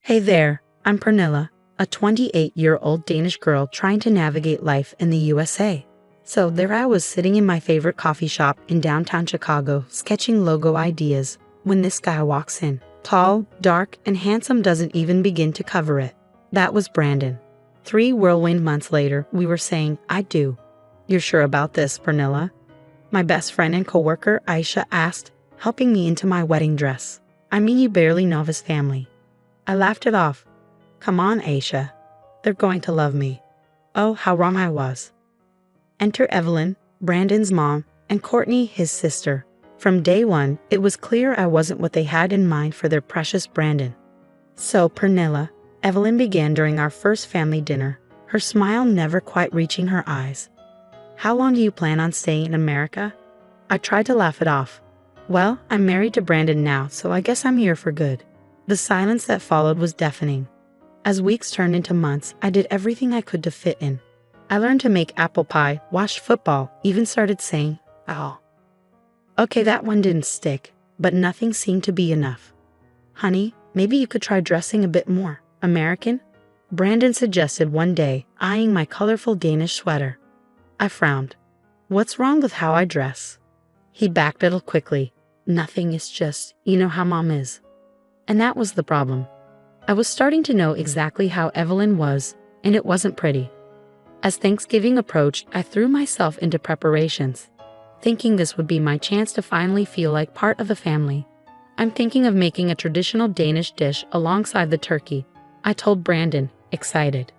Hey there, I'm Pernilla, a 28-year-old Danish girl trying to navigate life in the USA. So there I was sitting in my favorite coffee shop in downtown Chicago, sketching logo ideas, when this guy walks in. Tall, dark, and handsome doesn't even begin to cover it. That was Brandon. 3 whirlwind months later, we were saying, I do. You're sure about this, Pernilla? My best friend and coworker, Aisha, asked, helping me into my wedding dress. I mean, you barely know his family. I laughed it off. Come on, Aisha. They're going to love me. Oh, how wrong I was. Enter Evelyn, Brandon's mom, and Courtney, his sister. From day one, it was clear I wasn't what they had in mind for their precious Brandon. So, Pernilla, Evelyn began during our first family dinner, her smile never quite reaching her eyes. How long do you plan on staying in America? I tried to laugh it off. Well, I'm married to Brandon now, so I guess I'm here for good. The silence that followed was deafening. As weeks turned into months, I did everything I could to fit in. I learned to make apple pie, watched football, even started saying, "Ow." Okay, that one didn't stick, but nothing seemed to be enough. Honey, maybe you could try dressing a bit more American? Brandon suggested one day, eyeing my colorful Danish sweater. I frowned. What's wrong with how I dress? He backpedaled quickly. Nothing, it's just, you know how mom is. And that was the problem. I was starting to know exactly how Evelyn was, and it wasn't pretty. As Thanksgiving approached, I threw myself into preparations, thinking this would be my chance to finally feel like part of the family. I'm thinking of making a traditional Danish dish alongside the turkey, I told Brandon, excited.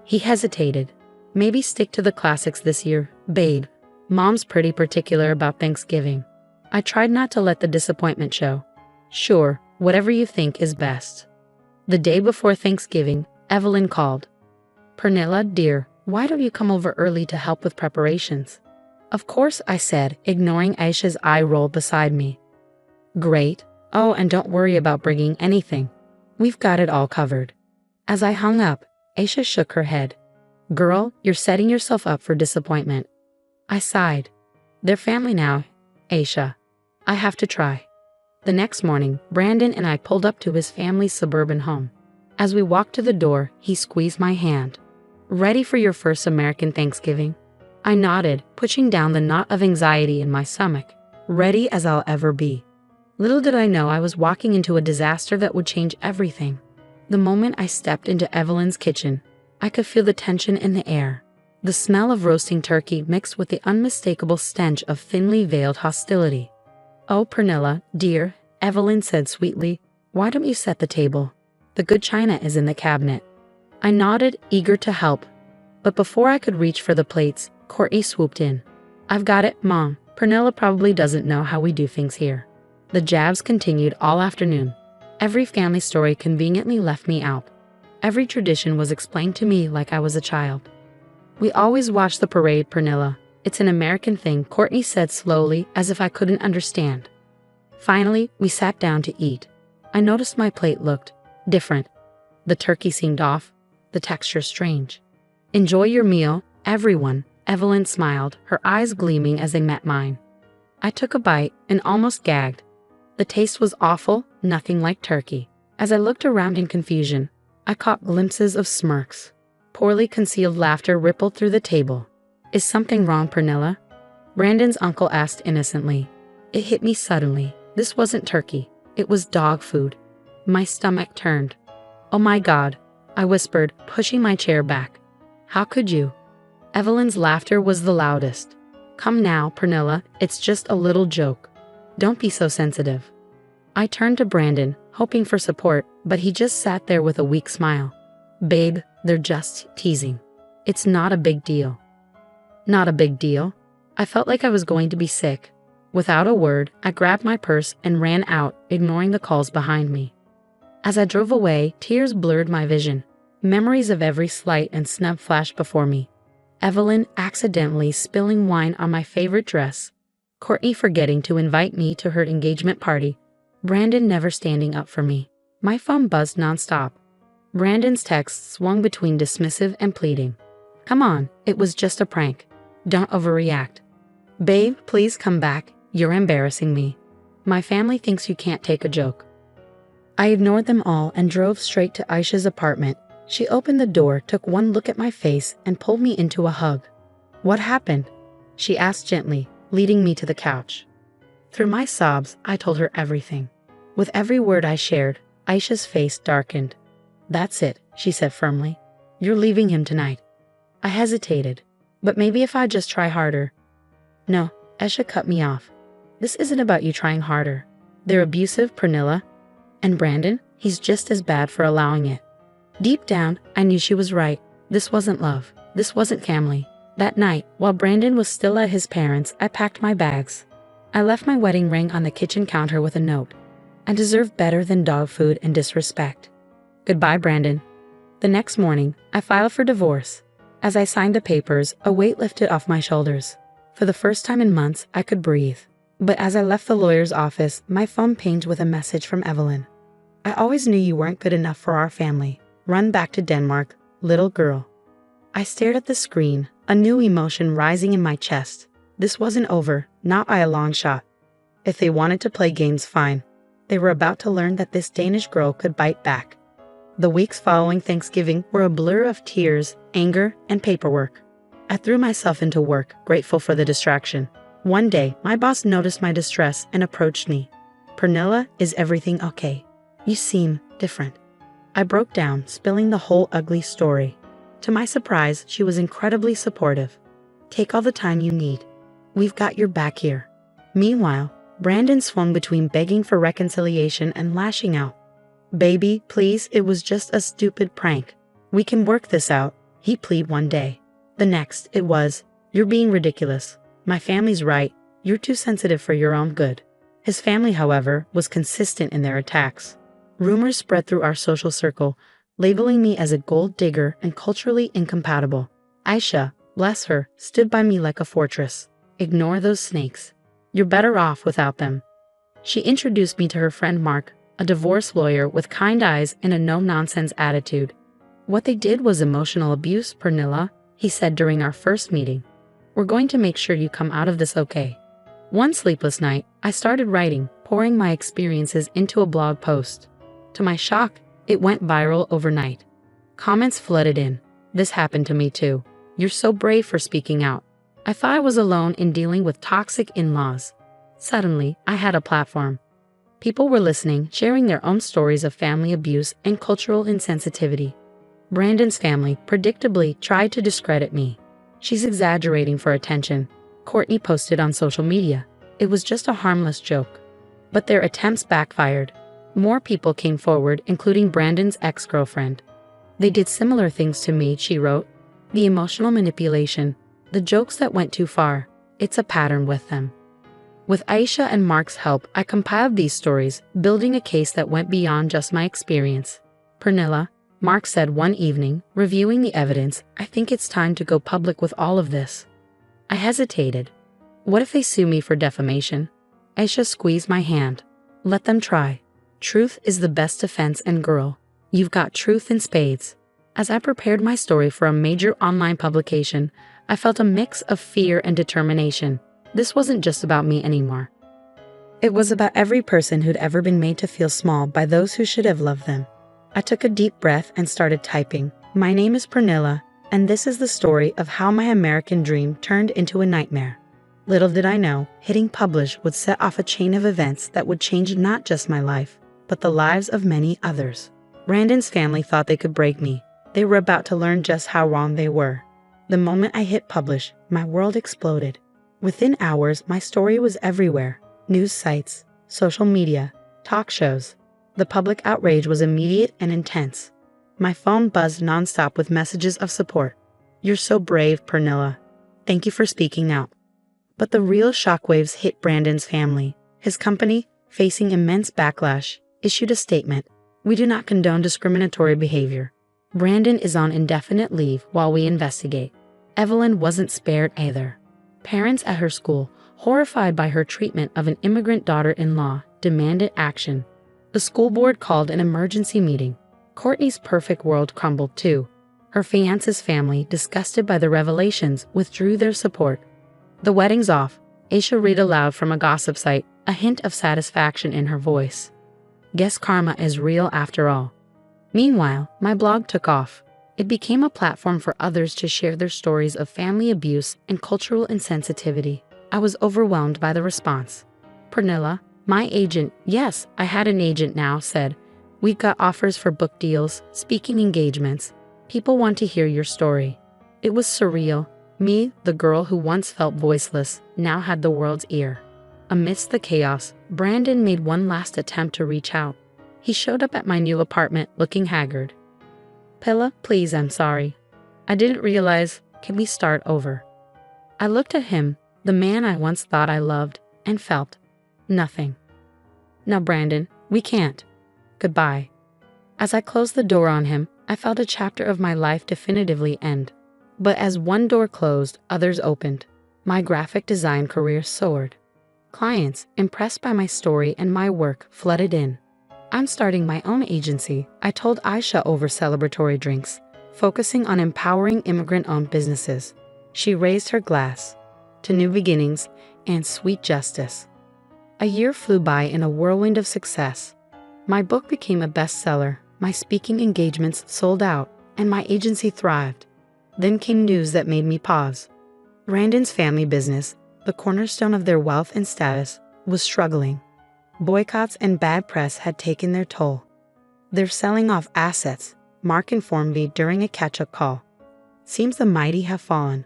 He hesitated. Maybe stick to the classics this year, babe. Mom's pretty particular about Thanksgiving. I tried not to let the disappointment show. Sure, whatever you think is best. The day before Thanksgiving, Evelyn called. Pernilla, dear, why don't you come over early to help with preparations? Of course, I said, ignoring Aisha's eye roll beside me. Great. Oh, and don't worry about bringing anything. We've got it all covered. As I hung up, Aisha shook her head. Girl, you're setting yourself up for disappointment. I sighed. They're family now, Aisha. I have to try. The next morning, Brandon and I pulled up to his family's suburban home. As we walked to the door, he squeezed my hand. Ready for your first American Thanksgiving? I nodded, pushing down the knot of anxiety in my stomach. Ready as I'll ever be. Little did I know I was walking into a disaster that would change everything. The moment I stepped into Evelyn's kitchen, I could feel the tension in the air. The smell of roasting turkey mixed with the unmistakable stench of thinly veiled hostility. Oh, Pernilla, dear, Evelyn said sweetly, why don't you set the table? The good china is in the cabinet. I nodded, eager to help. But before I could reach for the plates, Courtney swooped in. I've got it, Mom. Pernilla probably doesn't know how we do things here. The jabs continued all afternoon. Every family story conveniently left me out. Every tradition was explained to me like I was a child. We always watch the parade, Pernilla. It's an American thing, Courtney said slowly, as if I couldn't understand. Finally, we sat down to eat. I noticed my plate looked different. The turkey seemed off, the texture strange. Enjoy your meal, everyone, Evelyn smiled, her eyes gleaming as they met mine. I took a bite and almost gagged. The taste was awful, nothing like turkey. As I looked around in confusion, I caught glimpses of smirks. Poorly concealed laughter rippled through the table. Is something wrong, Pernilla? Brandon's uncle asked innocently. It hit me suddenly. This wasn't turkey. It was dog food. My stomach turned. Oh my God, I whispered, pushing my chair back. How could you? Evelyn's laughter was the loudest. Come now, Pernilla, it's just a little joke. Don't be so sensitive. I turned to Brandon, hoping for support, but he just sat there with a weak smile. Babe, they're just teasing. It's not a big deal. Not a big deal? I felt like I was going to be sick. Without a word, I grabbed my purse and ran out, ignoring the calls behind me. As I drove away, tears blurred my vision. Memories of every slight and snub flashed before me. Evelyn accidentally spilling wine on my favorite dress. Courtney forgetting to invite me to her engagement party. Brandon never standing up for me. My phone buzzed nonstop. Brandon's text swung between dismissive and pleading. Come on, it was just a prank. Don't overreact. Babe, please come back. You're embarrassing me. My family thinks you can't take a joke. I ignored them all and drove straight to Aisha's apartment. She opened the door, took one look at my face, and pulled me into a hug. "What happened?" she asked gently, leading me to the couch. Through my sobs, I told her everything. With every word I shared, Aisha's face darkened. "That's it," she said firmly. "You're leaving him tonight." I hesitated. But maybe if I just try harder. "No," Aisha cut me off. "This isn't about you trying harder. They're abusive, Pernilla. And Brandon, he's just as bad for allowing it." Deep down, I knew she was right. This wasn't love. This wasn't family. That night, while Brandon was still at his parents', I packed my bags. I left my wedding ring on the kitchen counter with a note. I deserve better than dog food and disrespect. Goodbye, Brandon. The next morning, I filed for divorce. As I signed the papers, a weight lifted off my shoulders. For the first time in months, I could breathe. But as I left the lawyer's office, my phone pinged with a message from Evelyn. "I always knew you weren't good enough for our family. Run back to Denmark, little girl." I stared at the screen, a new emotion rising in my chest. This wasn't over, not by a long shot. If they wanted to play games, fine. They were about to learn that this Danish girl could bite back. The weeks following Thanksgiving were a blur of tears, anger, and paperwork. I threw myself into work, grateful for the distraction. One day, my boss noticed my distress and approached me. "Pernilla, is everything okay? You seem different." I broke down, spilling the whole ugly story. To my surprise, she was incredibly supportive. "Take all the time you need. We've got your back here." Meanwhile, Brandon swung between begging for reconciliation and lashing out. "Baby, please, it was just a stupid prank. We can work this out," he pleaded one day. The next, it was, "You're being ridiculous. My family's right. You're too sensitive for your own good." His family, however, was consistent in their attacks. Rumors spread through our social circle, labeling me as a gold digger and culturally incompatible. Aisha, bless her, stood by me like a fortress. "Ignore those snakes. You're better off without them." She introduced me to her friend Mark, a divorce lawyer with kind eyes and a no-nonsense attitude. "What they did was emotional abuse, Pernilla," he said during our first meeting. "We're going to make sure you come out of this okay." One sleepless night, I started writing, pouring my experiences into a blog post. To my shock, it went viral overnight. Comments flooded in. "This happened to me too. You're so brave for speaking out." I thought I was alone in dealing with toxic in-laws. Suddenly, I had a platform. People were listening, sharing their own stories of family abuse and cultural insensitivity. Brandon's family, predictably, tried to discredit me. "She's exaggerating for attention," Courtney posted on social media. "It was just a harmless joke." But their attempts backfired. More people came forward, including Brandon's ex-girlfriend. "They did similar things to me," she wrote. "The emotional manipulation, the jokes that went too far, it's a pattern with them." With Aisha and Mark's help, I compiled these stories, building a case that went beyond just my experience. "Pernilla," Mark said one evening, reviewing the evidence, "I think it's time to go public with all of this." I hesitated. What if they sue me for defamation? Aisha squeezed my hand. "Let them try. Truth is the best defense, and girl, you've got truth in spades." As I prepared my story for a major online publication, I felt a mix of fear and determination. This wasn't just about me anymore. It was about every person who'd ever been made to feel small by those who should have loved them. I took a deep breath and started typing. "My name is Pernilla, and this is the story of how my American dream turned into a nightmare." Little did I know, hitting publish would set off a chain of events that would change not just my life, but the lives of many others. Brandon's family thought they could break me. They were about to learn just how wrong they were. The moment I hit publish, my world exploded. Within hours, my story was everywhere. News sites, social media, talk shows. The public outrage was immediate and intense. My phone buzzed nonstop with messages of support. "You're so brave, Pernilla. Thank you for speaking out." But the real shockwaves hit Brandon's family. His company, facing immense backlash, issued a statement. "We do not condone discriminatory behavior. Brandon is on indefinite leave while we investigate." Evelyn wasn't spared either. Parents at her school, horrified by her treatment of an immigrant daughter-in-law, demanded action. The school board called an emergency meeting. Courtney's perfect world crumbled too. Her fiance's family, disgusted by the revelations, withdrew their support. "The wedding's off," Aisha read aloud from a gossip site, a hint of satisfaction in her voice. Guess karma is real after all. Meanwhile, my blog took off. It became a platform for others to share their stories of family abuse and cultural insensitivity. I was overwhelmed by the response. Pernilla, my agent, yes, I had an agent now, said, "We've got offers for book deals, speaking engagements. People want to hear your story." It was surreal. Me, the girl who once felt voiceless, now had the world's ear. Amidst the chaos, Brandon made one last attempt to reach out. He showed up at my new apartment looking haggard. "Pilla, please, I'm sorry. I didn't realize. Can we start over?" I looked at him, the man I once thought I loved, and felt nothing. "No, Brandon, we can't. Goodbye." As I closed the door on him, I felt a chapter of my life definitively end. But as one door closed, others opened. My graphic design career soared. Clients, impressed by my story and my work, flooded in. "I'm starting my own agency," I told Aisha over celebratory drinks, focusing on empowering immigrant-owned businesses. She raised her glass to new beginnings and sweet justice. A year flew by in a whirlwind of success. My book became a bestseller, my speaking engagements sold out, and my agency thrived. Then came news that made me pause. Brandon's family business, the cornerstone of their wealth and status, was struggling. Boycotts and bad press had taken their toll. "They're selling off assets," Mark informed me during a catch-up call. "Seems the mighty have fallen."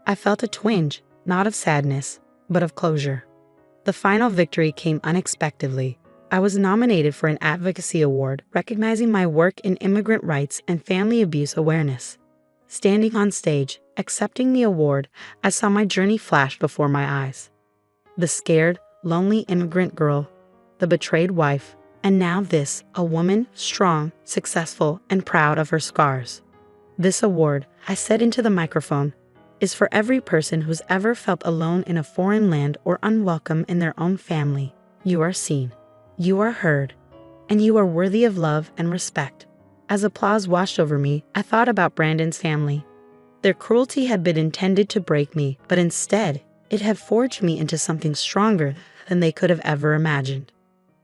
I felt a twinge, not of sadness, but of closure. The final victory came unexpectedly. I was nominated for an advocacy award recognizing my work in immigrant rights and family abuse awareness. Standing on stage, accepting the award, I saw my journey flash before my eyes. The scared, lonely immigrant girl, the betrayed wife, and now this, a woman, strong, successful, and proud of her scars. "This award," I said into the microphone, "is for every person who's ever felt alone in a foreign land or unwelcome in their own family. You are seen, you are heard, and you are worthy of love and respect." As applause washed over me, I thought about Brandon's family. Their cruelty had been intended to break me, but instead, it had forged me into something stronger than they could have ever imagined.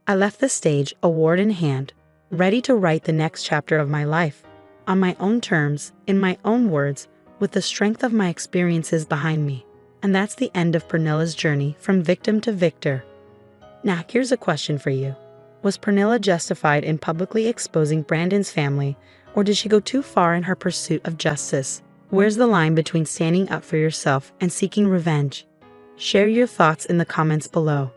I left the stage, award in hand, ready to write the next chapter of my life, on my own terms, in my own words, with the strength of my experiences behind me. And that's the end of Pernilla's journey from victim to victor. Now, here's a question for you. Was Pernilla justified in publicly exposing Brandon's family, or did she go too far in her pursuit of justice? Where's the line between standing up for yourself and seeking revenge? Share your thoughts in the comments below.